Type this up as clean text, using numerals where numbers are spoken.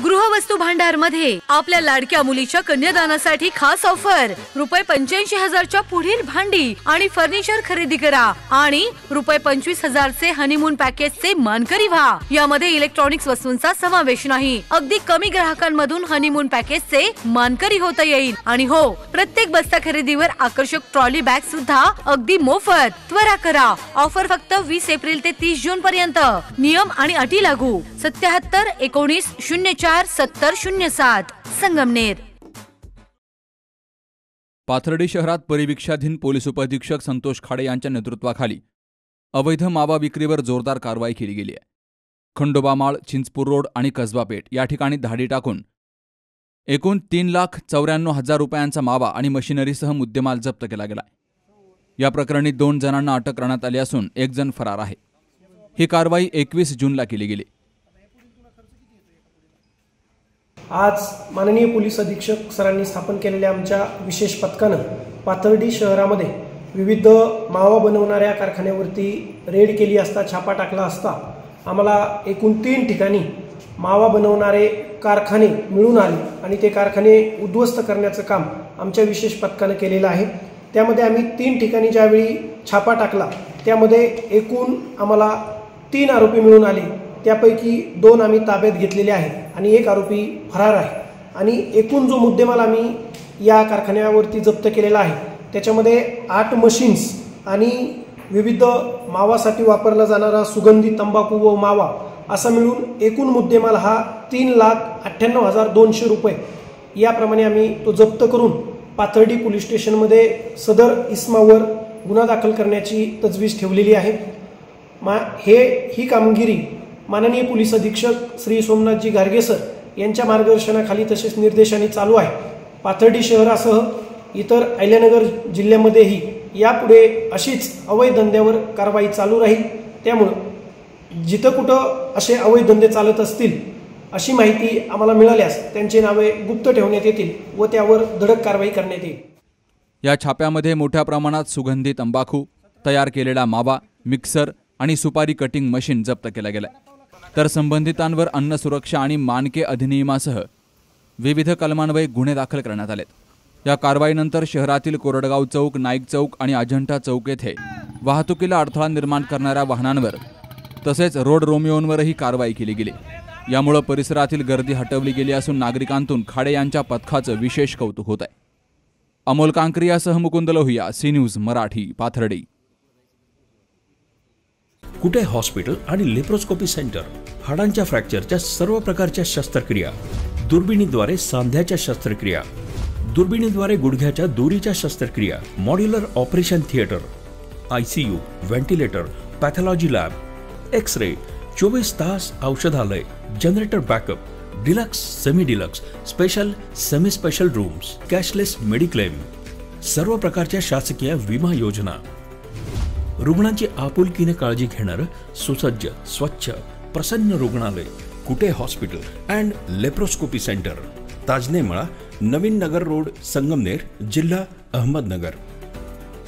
गृहवस्तू भांडार मध्ये आपल्या लाडक्या मुलीच्या कन्यादानासाठी खास ऑफर ₹85,000च्या पुढील भांडी आणि फर्निचर खरेदी करा आणि ₹25,000 चे हनीमून पॅकेजचे मानकरी व्हा। यामध्ये इलेक्ट्रॉनिक्स वस्तूंचा समावेश नाही। अगदी कमी ग्राहकांमधून हनीमून पॅकेजचे मानकरी होता येईल आणि हो, प्रत्येक बस्ता खरेदीवर आकर्षक ट्रॉली बॅग सुद्धा अगदी मोफत। त्वरा करा, ऑफर फक्त 20 एप्रिल ते 30 जून पर्यंत। नियम आणि अटी लागू। 77 19 04 70 07 संगमनेर। पाथर्डी शहरात परिवीक्षाधीन पोलीस उपअधीक्षक संतोष खाडे यांच्या नेतृत्वाखाली अवैध मावा विक्रीवर जोरदार कारवाई केली गेली आहे। खंडोबा माळ, चिंचपूर रोड आणि कसबा पेठ या ठिकाणी धाडी टाकून एकूण 3,94,000 रुपयांचा मावा आणि मशिनरीसह मुद्देमाल जप्त केला गेला। या प्रकरणी 2 जणांना अटक करण्यात आली असून 1 जण फरार आहे। ही कारवाई 21 जूनला केली गेली। आज माननीय पोलीस अधीक्षक सरांनी स्थापन केलेल्या आमच्या विशेष पथकानं पाथर्डी शहरामध्ये विविध मावा बनवणाऱ्या कारखान्यावरती रेड केली असता, छापा टाकला असता आम्हाला एकूण 3 ठिकाणी मावा बनवणारे कारखाने मिळून आले आणि ते कारखाने उद्ध्वस्त करण्याचं काम आमच्या विशेष पथकानं केलेलं आहे। त्यामध्ये आम्ही 3 ठिकाणी ज्यावेळी छापा टाकला त्यामध्ये एकूण आम्हाला 3 आरोपी मिळून आले। त्यापैकी 2 आम्ही ताब्यात घेतलेले आहेत आणि 1 आरोपी फरार आहे आणि एकूण जो मुद्देमाल आम्ही या कारखान्यावरती जप्त केलेला आहे त्याच्यामध्ये 8 मशीन्स आणि विविध मावासाठी वापरला जाणारा सुगंधी तंबाखू व मावा असा मिळून एकूण मुद्देमाल हा 3,98,200 रुपये याप्रमाणे आम्ही तो जप्त करून पाथर्डी पोलीस स्टेशनमध्ये सदर इस्मावर गुन्हा दाखल करण्याची तजवीज ठेवलेली आहे। ही कामगिरी माननीय पोलीस अधीक्षक श्री सोमनाथजी गार्गे सर यांच्या मार्गदर्शनाखाली तसेच निर्देशांनी चालू आहे। पाथर्डी शहरासह इतर अहिल्यानगर जिल्ह्यामध्येही यापुढे अशीच अवैध धंद्यावर कारवाई चालू राहील। त्यामुळे जिथं कुठं असे अवैध धंदे चालत असतील अशी माहिती आम्हाला मिळाल्यास त्यांची नावे गुप्त ठेवण्यात येतील व त्यावर धडक कारवाई करण्यात येईल। या छाप्यामध्ये मोठ्या प्रमाणात सुगंधी तंबाखू, तयार केलेला मावा, मिक्सर आणि सुपारी कटिंग मशीन जप्त केल्या गेल्या। तर संबंधितांवर अन्न सुरक्षा आणि मानके अधिनियमासह विविध कलमान्वये गुन्हे दाखल करण्यात आलेत। या कारवाईनंतर शहरातील कोरडगाव चौक, नाईक चौक आणि अजंठा चौक येथे वाहतुकीला अडथळा निर्माण करणाऱ्या वाहनांवर तसेच रोड रोमिओंवरही कारवाई केली गेली। यामुळे परिसरातील गर्दी हटवली गेली असून नागरिकांतून खाडे यांच्या पथकाचं विशेष कौतुक होत आहे। अमोल कांक्रियासह Mukund Lohiya, C news Marathi, Pathardi. Kute hospital आणि लेप्रोस्कोपी सेंटर, हाडांच्या फ्रॅक्चरच्या सर्व प्रकारच्या शस्त्रक्रिया, दुर्बिणीद्वारे सांध्याच्या शस्त्रक्रिया, दुर्बिणीद्वारे गुडघ्याच्या दोरीच्या शस्त्रक्रिया, modular operation theatre, ICU, ventilator, pathology lab, x-ray, 24 तास औषधालय, generator backup, deluxe, semi deluxe, special, semi special rooms, cashless mediclaim, सर्व प्रकारच्या शासकीय विमा योजना, रुग्णांची आपुलकीने काळजी घेणारं सुसज्ज, स्वच्छ, प्रसन्न रुग्णालय, Kute hospital and laparoscopy centre, Tajane मळा, नवीन नगर रोड, संगमनेर, जिल्हा अहमदनगर।